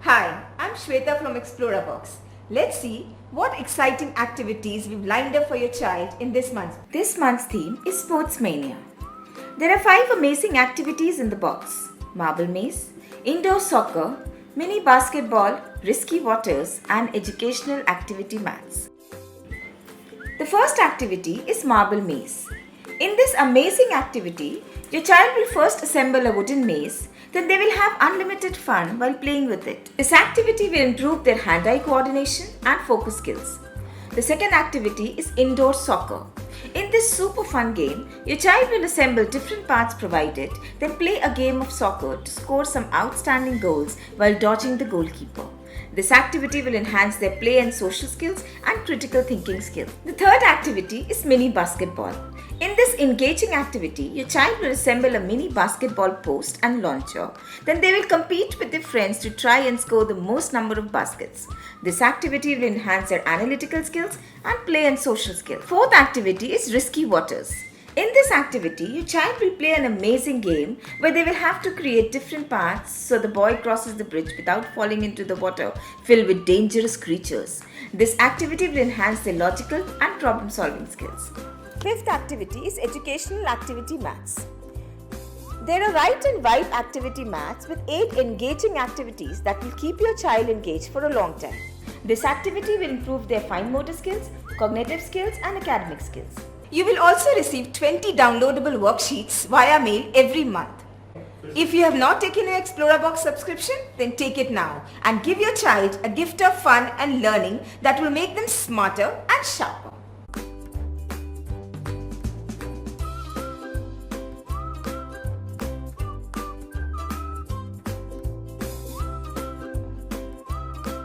Hi, I'm Shweta from Xplorabox. Let's see what exciting activities we've lined up for your child in this month. This month's theme is Sports Mania. There are 5 amazing activities in the box: marble maze, indoor soccer, mini basketball, risky waters, and educational activity mats. The first activity is marble maze. In this amazing activity, your child will first assemble a wooden maze, then they will have unlimited fun while playing with it. This activity will improve their hand-eye coordination and focus skills. The second activity is indoor soccer. In this super fun game, your child will assemble different parts provided, then play a game of soccer to score some outstanding goals while dodging the goalkeeper. This activity will enhance their play and social skills and critical thinking skills. The third activity is mini basketball. In this engaging activity, your child will assemble a mini basketball post and launcher. Then they will compete with their friends to try and score the most number of baskets. This activity will enhance their analytical skills and play and social skills. Fourth activity is risky waters. In this activity, your child will play an amazing game where they will have to create different paths so the boy crosses the bridge without falling into the water filled with dangerous creatures. This activity will enhance their logical and problem solving skills. Fifth activity is educational activity mats. There are right and right activity mats with 8 engaging activities that will keep your child engaged for a long time. This activity will improve their fine motor skills, cognitive skills, and academic skills. You will also receive 20 downloadable worksheets via mail every month. If you have not taken your Xplorabox subscription, then take it now and give your child a gift of fun and learning that will make them smarter and sharper.